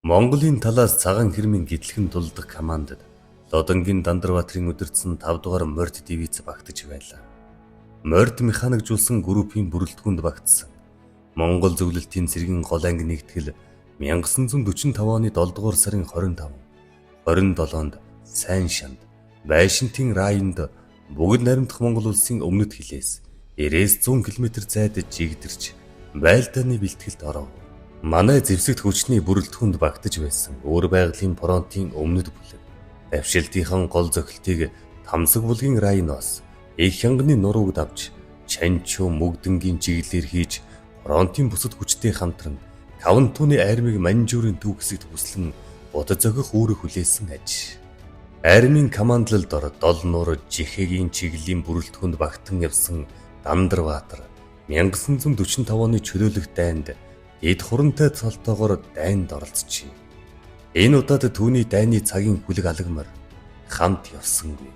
Монголын талаас цагаан хэрмийн гитлэхэн дулдах командад Лодонгийн Дандарбаатарын удирдсан 5 дугаар морд дивиз багтаж байлаа. Морд механикжуулсан группийн бүрэлдэхүүнд багтсан Монгол зөвлөлтийн цэргийн гол анги нэгтгэл 1945 оны 7 дугаар сарын 25, 27-нд Сайн шанд, Байшинтын районд бүгд наримдах Монгол улсын өмнөд хилээс 90-100 км зайд жигдэрч байлдааны бэлтгэлд оров. Манай зэвсэгт хүчний бүрэлдэхүүнд багтаж байсан өөр байгалийн фронтын өмнөд бүлэг давшилтынхан гол зохилтыг Тамсаг булгийн районоос их хянганы нурууг давж Чанчуу мөгдөнгийн чиглэлээр хийж фронтын бусад хүчтэй хамтран Кавантууны армийг Манжуурын төв хэсэгт бүслэн бод зохих үүрэг хүлээсэн аж. Армийн командлалд ор Дол нуур Жихэгийн чиглэлийн бүрэлдэхүүнд багтан явсан Дандарбаатар 1945 оны чөлөөлөх дайнд эд хурантай цолтоогоор дайнд оролцжээ. Энэ удаад түүний дайны цагийн хүлэг алагмар хамт явсангүй.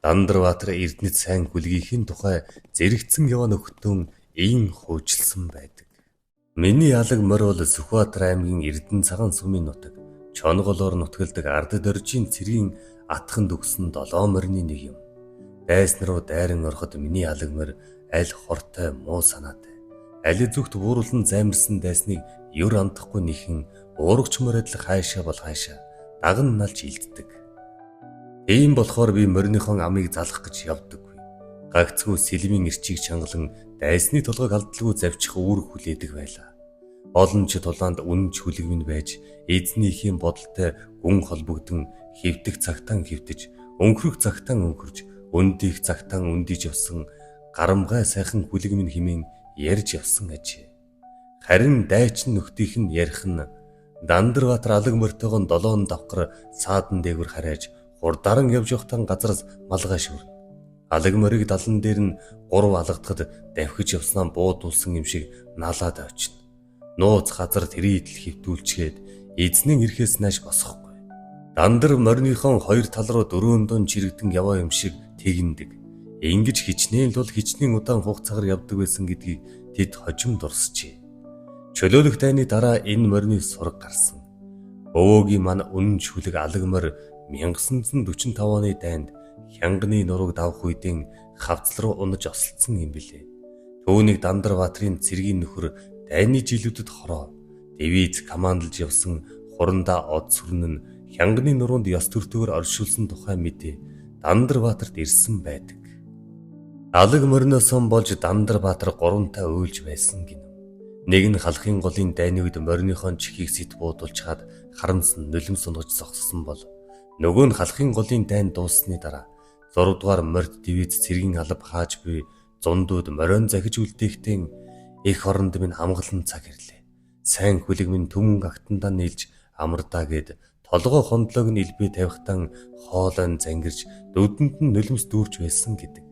Дандарбаатар Эрдэнэт сайн хүлгийнхин тухай зэрэгцэн яваа нөхдөөн ийн хуучилсан байдаг. Миний алагмар бол Сүхбаатар аймгийн Эрдэнэ цагаан сумын нутаг Чонголоор нутгалдаг ард доржийн цэргийн атханд өгсөн 7 морины нэг юм. Дайсан руу дайран ороход миний алагмар аль хортой муу санаатай. Аль зүгт бууруулан займарсан дайсныг юр амтахгүй нэхэн уургач морь адил хайшаа бол хайшаа даган налж илддэг. Ийм болохоор би мориныхон амыг залах гэж явдаггүй. Гагцгүй сэлмийн эрчийг чангалан дайсны толгойг алдалгүй завчих үүрэг хүлээдэг байлаа. Олон ч тулаанд үнэнч хүлэг минь байж эзнийхийн бодолтой гүн холбогдсон хэвдэх цагтаан хэвдэж, өнхрөх цагтаан өнхөрж, өндийх цагтаан өндийж явсан гарамгай сайхан хүлэг минь химэн ярьж явсан аж. Харин дайчин нөхдийнх нь ярих нь Дандарбаатар алаг мортойгон 7 давхар саадан дээгүр харайж хурдаран явж явахтан газараас малгай шүр. Алаг морийг далан дээр нь 3 алгадахад давхиж явснаа буудуулсан юм шиг налаад авчна. Нууц газар тэрийдл хөвтүүлчгээд эзнэн ирэхээс нааш босохгүй. Дандар мориныхон хоёр тал руу дөрөөндөн чирэгдэн яваа юм шиг тэгндэг. Ингэж хичнээн л бол хичнээн удаан хугацаагаар явдаг байсан гэдгийг тэд хожим дурсжээ. Чөлөөлөх дайны дараа энэ морины сураг гарсан. Өвөөгийн мань үнэнч хүлэг алагмар 1945 оны дайнд хянганы нурууг давах үедэн хавцал руу унаж осолцсон юм билээ. Түүнийг Дандарбаатарын цэргийн нөхөр дайны жилүүдэд хороо дивиз командалж явсан хурандаа од сүрэн нь хянганы нуруунд ёс төртөөр оршуулсан тухай мэдээ Дандарбаатарт ирсэн байдаг. Алаг мориноос болж Дандарбаатар 3-таа уйлж байсан гинэ. Нэг нь халахын голын дайны үед мориныхон чихийг сэт буудуулж хаад харамсан нулим сунгаж зогссон бол нөгөө нь халахын голын дайн дууссаны дараа 6 дугаар морд дивиз цэргийн алба хааж буй зундууд морион захиж үлдээхтэн их оронд минь хамгалан цаг ирлээ. Сайн хүлэг минь төмөн агтандаа нийлж амардаа гэд толгой хондлог нь илбээ тавихтан хоолойн зангирж дүүдэнд нь нулимс дүүрч байсан гэдэг.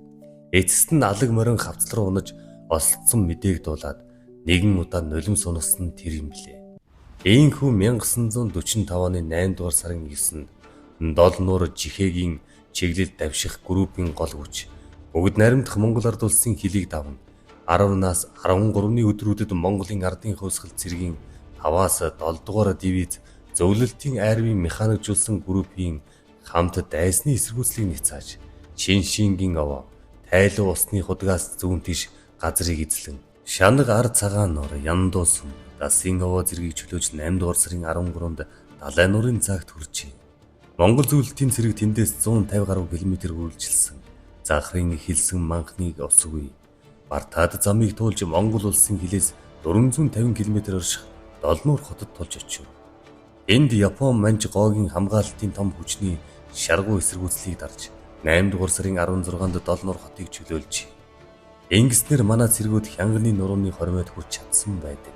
Эцэст нь алаг морин хавцал руу унаж осолцсон мэдээг дуулаад нэгэн удаа нулимс унасан тэр юм билээ. Ийхүү 1945 оны 8 дугаар сарын 9-нд Дол нуур Жихэгийн чиглэл давших группийн гол хүч бүгд наримдах Монгол ард улсын хилийг давна 10-наас 13-ны өдрүүдэд Монголын ардын хувьсгал цэргийн 5-аас 7 дугаар дивиз зөвлөлтийн армийн механикжуулсан группийн хамт дайсны эсэргүүцлийг няцааж Шиншингийн овоо тайлуу усны худгаас зүүн тийш газрыг эзлэн шанаг ар цагаан нуур Яндуу сум Дасын овоо зэргийг чөлөөж 8 дугаар сарын 13-нд Далай нуурын цагт хүрчээ. Монгол зөвлөлтийн цэрэг тэндээс 150 гаруй километр үргэлжилсэн. Захрын хэлсэн манхныг осгүй. Бартаад замыг туулж Монгол улсын хилээс 450 км орших Долнуур хотод тулж очив. Энд Япон манж гоогийн хамгаалалтын том хүчний шаргуу эсэргүүцлийг дарж 8 дугаар сарын 16-нд Долнуур хотыг чөлөөлжээ. Ингэснээр манай цэргүүд хянганы нурууны хормойд хүрч чадсан байдаг.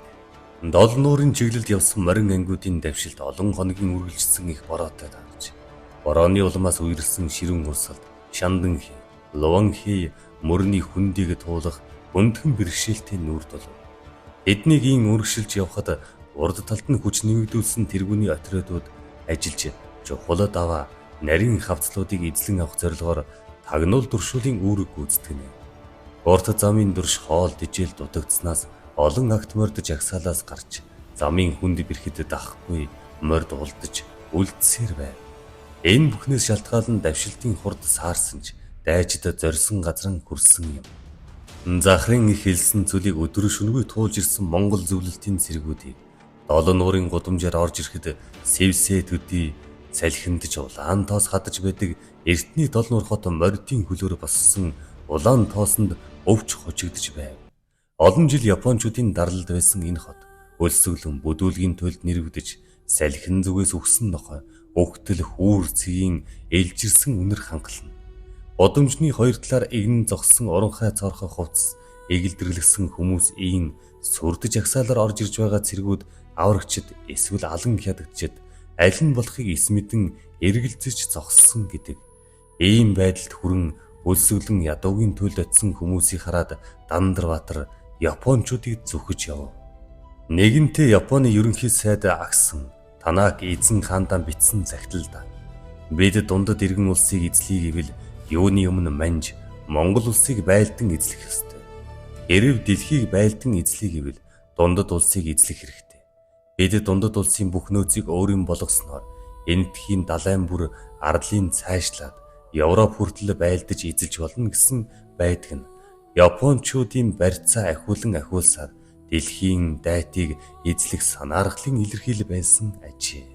Долнуурын чиглэлд явсан морин ангиудын давшилт олон хоногийн үргэлжилсэн их бороотой дарж борооны улмаас үерсэн ширүүн урсгалд Шанданхи, Луванхи мөрний хүндийг туулах өндгөн бэрхшээлтэй нүүр дол. Эднийг ин үргэлжилж явхад урд талд нь хүч нэмэгдүүлсэн тэргүүний отрядууд ажиллаж чухлад аваа нарийн хавцлуудыг эзлэн авах зорилгоор тагнуул дуршуулын үүрэг гүйцэтгэнэ. Урт замын дурш хоол дижээл дутагдсанаас олон агт морд жагсаалаас гарч Замын хүнд бэрхэд дахгүй морд улдаж үлдсээр байв. Энэ бүхнээс шалтгаалan давшилтын хурд саарсан ч дайчид зорьсон газар нь хүрсэн юм. Захрын их хэлсэн зүйлийг өдөр шөнөгүй туулж ирсэн Монгол зөвлөлтийн цэргүүдийг долоо нуурын гудамжаар орж ирэхэд сэвсээ төдий салхиндж улаан тоос хадаж байдаг эртний дол нуур хот мордын хөлөөр боссон улаан тоосонд өвч хучигдж байв. Олон жил Япончуудын дарлалд байсан энэ хот өлсгөлөн бүдүүлгийн төлд нэрвдэж салхин зүгээс өгсөн нохой өгтөл хүүр цэгийн ээлжирсэн үнэр хангална. Удамжны хоёр талаар игнэн зогссон уранхай цорхой хувцас эгэлдэрлэгсэн хүмүүс ийн сүрдэж агсаалаар орж ирж байгаа цэргүүд аврагчид эсвэл алан хядагчид аль нь болохыг эс мэдэн эргэлзэж зогссон гэдэг. Ийм байдалд хүрэн өлсгөлэн ядуугийн төлд очисон хүмүүсийг хараад Дандарбаатар Япончуудыг зүхэж яв. Нэгэнтээ Японы ерөнхий сайд агсан Танак эзэн хаандаа бичсэн захидалд бид дундад иргэн улсыг эзлэе гэвэл юуны өмнө манж Монгол улсыг байлдан эзлэх ёстой. Хэрв дэлхийг байлдан эзлэе гэвэл дундад улсыг эзлэх хэрэгтэй. Бид дундад улсын бүх нөөцийг өөрийн болгосноор энэтхийн далайн бүр арлын цаашлаад Европ хүртэл байлдаж эзэлж болно гэсэн байдаг нь Япончуудын барьцаа ахиулсаар дэлхийн дайтыг эзлэх санаархлын илэрхийлэл байсан ажээ.